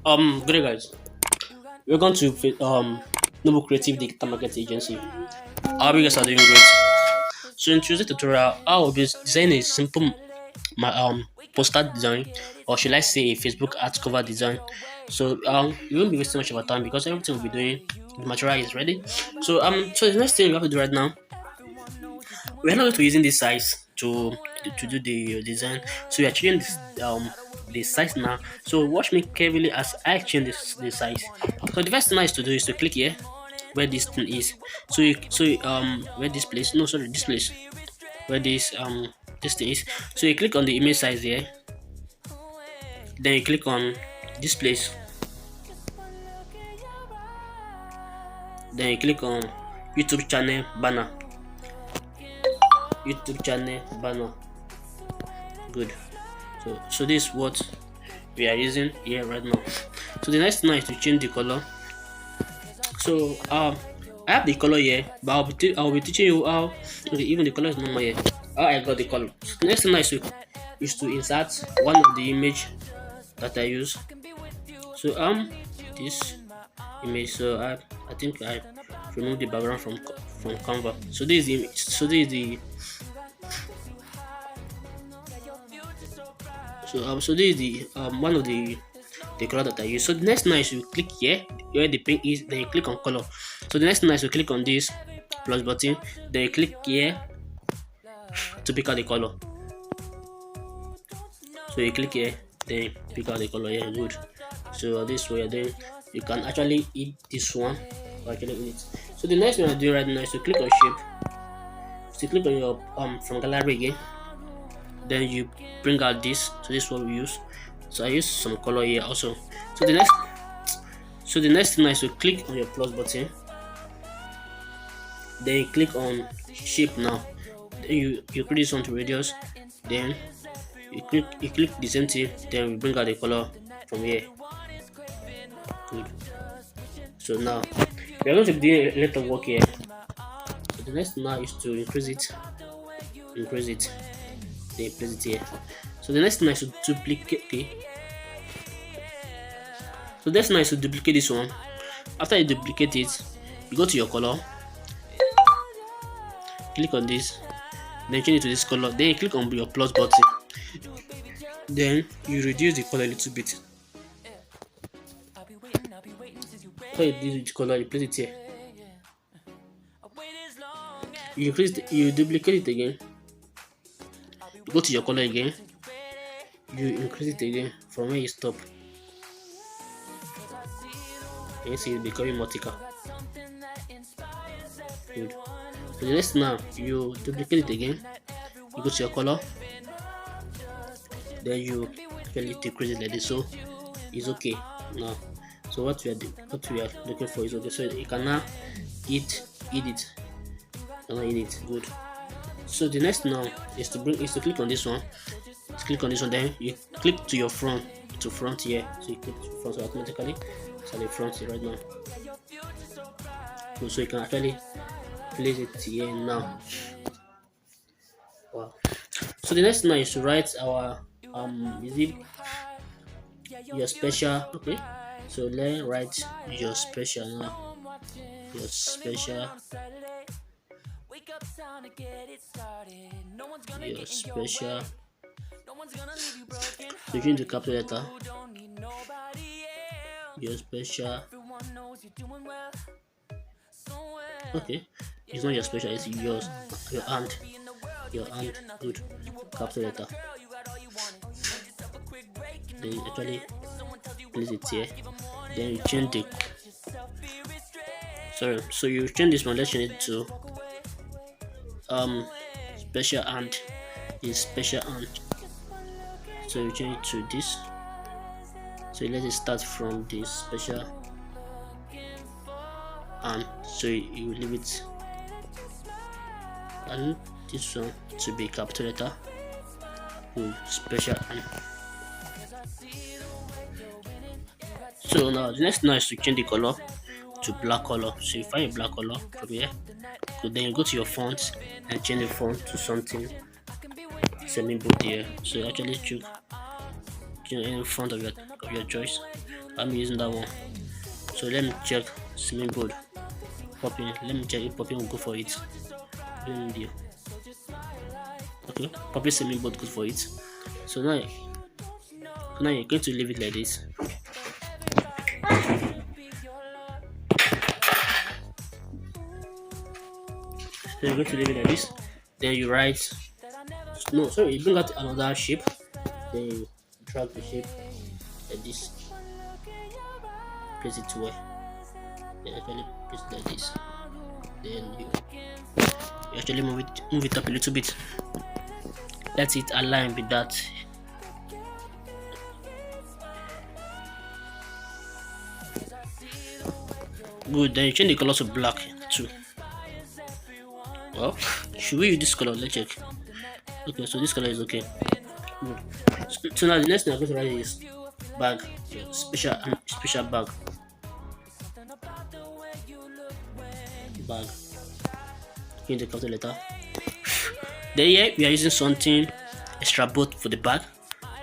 Good day, guys. We're going to Noble Creative Digital Marketing Agency. Our biggest are doing great. So in today's tutorial, I will be designing a simple poster design, or should I say a Facebook art cover design. So you won't be wasting much of our time because everything we'll be doing, the material is ready. So the next thing we have to do right now, we're not going to be using this size to do the design. So we are changing this the size now. So watch me carefully as I change the size. So the first thing I is to do is to click here where this thing is. Where this place, no, sorry, this place where this thing is. So you click on the image size here, then you click on this place, then you click on YouTube channel banner. Good. So this is what we are using here right now. So the next thing is to change the color. So I have the color here, but I'll be teaching you how. Okay, even the color is normal here. How I got the color. The next thing is to insert one of the image that I use. So this image. So I think I removed the background from Canva. So this is the image. So this is the one of the color that I use. So the next thing is you click here where the pink is, then you click on color. So the next thing is you click on this plus button, then you click here to pick out the color. So you click here, then pick out the color here. Good. So this way then you can actually eat this one, or actually eat it. So the next thing I do right now is to click on shape. So you click on your from gallery again, then you bring out this. So this is what we use. So I use some color here also. So the next thing is to click on your plus button, then you click on shape now. Then you create this one to radius, then you click the same thing, then we bring out the color from here. Good. So now we are going to do a lot of work here. So the next now is to increase it, then place it here. So the next thing is to duplicate. Okay. So that's nice to duplicate this one. After you duplicate it, you go to your color, click on this, then change it to this color, then you click on your plus button, then you reduce the color a little bit. After you reduce the color, you place it here. You duplicate it again, you go to your color again, you increase it again from where you stop. You see it becoming more thicker. Good. So the next now you duplicate it again, you go to your color, then you actually decrease it like this, so it's okay now. So what we are looking for is okay. So you can now eat it. Good. So the next now is to click on this one. Then you click to your front here. So you click to front, so automatically it's at the front right now. So you can actually place it here now. Wow. So the next now is to write our is it your special? Okay. So let's write your special now. Your special. So you need the capital letter. Your special. Okay, it's not your special, it's yours. Your hand. Good. Capital letter. Then you actually place it here. Then you change the. Sorry. So you change this one. Let's change it to special hand. Is special hand. So you change it to this. So let it start from this special, and so you leave it, and this one to be capital letter with special and. So now the next now is to change the color to black color. So you find a black color from here. So then you go to your font and change the font to something semi bold here. So actually choose any font of your choice. I'm using that one. So let me check swimming board popping. Let me check if popping will go for it. Okay, popping swimming board goes for it. So now you're going to leave it like this. So you're going to leave it like this. Then you write. No, sorry, you bring out another shape. Then you drag the shape like this. Place it to where? Then actually place it like this. Then you actually move it up a little bit. Let it align with that. Good. Then you change the color to black too. Well, should we use this color? Let's check. Okay, so this color is okay. Good. So now the next thing I'm going to write is bag. Special bag. Bag. In the capital letter. Then here we are using something extra bold for the bag.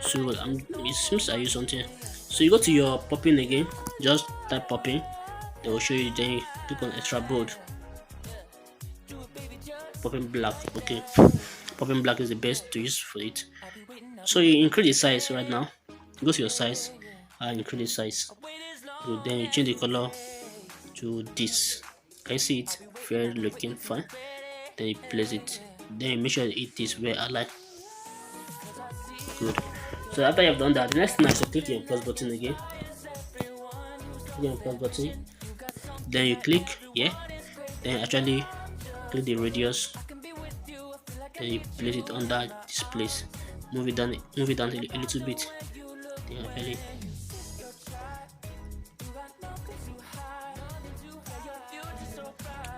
So it seems I use something. So you go to your popping again. Just type popping. They will show you. Then you click on extra bold. Popping black. Okay. Popping black is the best to use for it. So you increase the size right now. Go to your size and increase the size. So then you change the color to this. Can you see it? Very looking fine. Then you place it. Then you make sure it is well aligned. Good. So after you have done that, the next thing is to click your plus button again. Click your plus button. Then you click here. Then actually click the radius. Then you place it under this place. Move it down a little bit. Then actually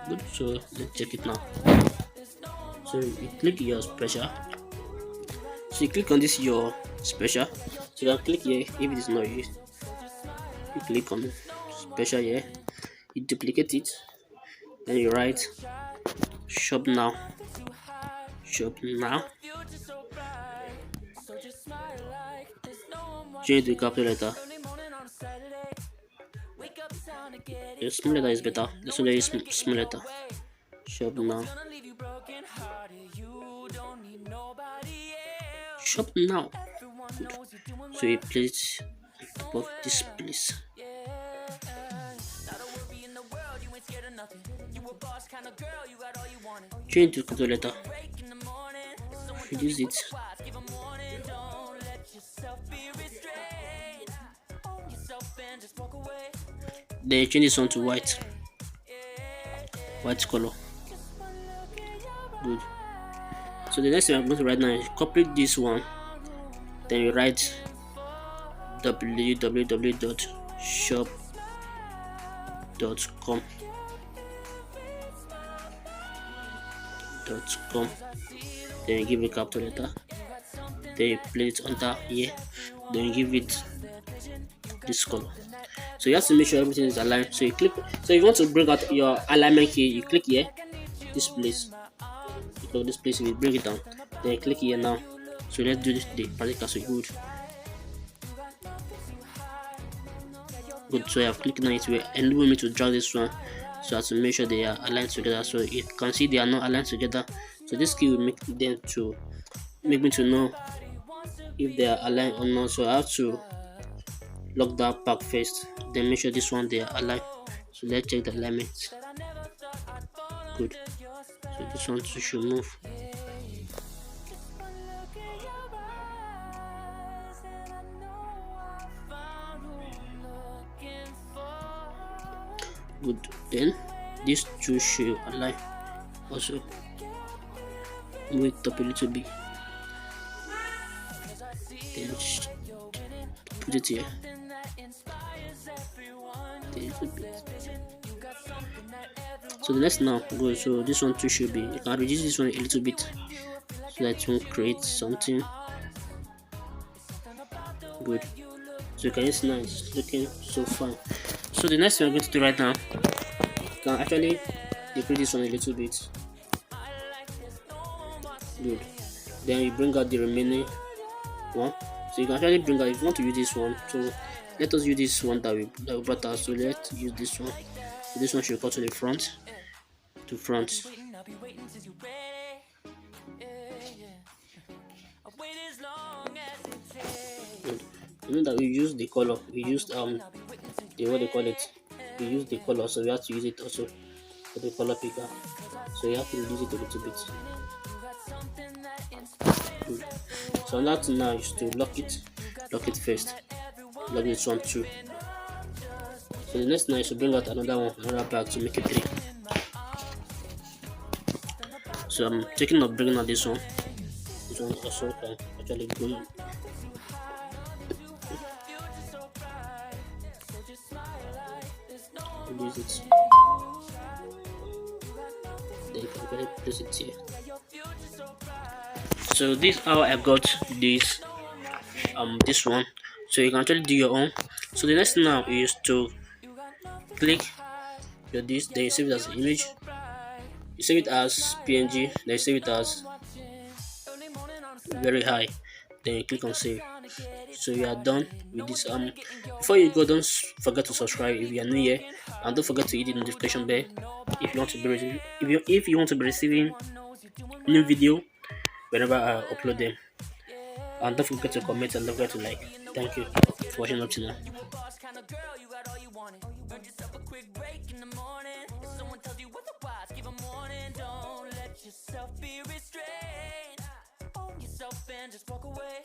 good. So let's check it now. So you click your special. So you click on this your special. So you can click here if it is not used. You click on special here. You duplicate it. Then you write shop now. Shop now. Change the capital letter. The small letter is better. This one is small letter. Shop now. Shop now. Good. So you place above this place. Change the capital letter. Reduce it. Then you change this one to white color. Good. So the next thing I'm going to write now is copy this one. Then you write www.shop.com. Then you give it a capital letter. Then you place it under here. Then you give it this color. So you have to make sure everything is aligned. So you click. So if you want to bring out your alignment key, you click here, this place. You click this place, you bring it down. Then you click here now. So let's do this the particle. So good. Good. So I have clicked on it. Will enable me to drag this one. So I have to make sure they are aligned together. So you can see they are not aligned together. So this key will make me to know if they are aligned or not. So I have to lock that pack first. Then make sure this one they are aligned. So let's check the alignment. Good. So this one should move. Good. Then these two should align. Also move it up a little bit. Then put it here. So the next now go. So this one too should be. You can reduce this one a little bit so that it won't create something. Good. So you can see now it's looking so fine. So the next thing I'm going to do right now, you can actually decrease this one a little bit. Good. Then you bring out the remaining one. So you can actually bring out if you want to use this one. So let us use this one that we brought out. So let's use this one. So this one should go to the front. To front. Good. You know that we use the color. We used the what they call it. We use the color, so we have to use it also for the color picker. So you have to reduce it a little bit. Good. So another thing now is to lock it first. Lock this one too. So the next thing is to bring out another bag to make it 3. So I'm taking up bringing out this one. This one also can actually go. Use it. Then you can place it here. So this is how I got this one. So you can actually do your own. So the next thing now is to click your this, then you save it as an image. You save it as PNG, then you save it as very high. Then you click on save. So you are done with this. Before you go, don't forget to subscribe if you are new here, and don't forget to hit the notification bell if you want to be receiving new video whenever I upload them. And don't forget to comment and don't forget to like. Thank you for watching up to now. Yourself and just walk away.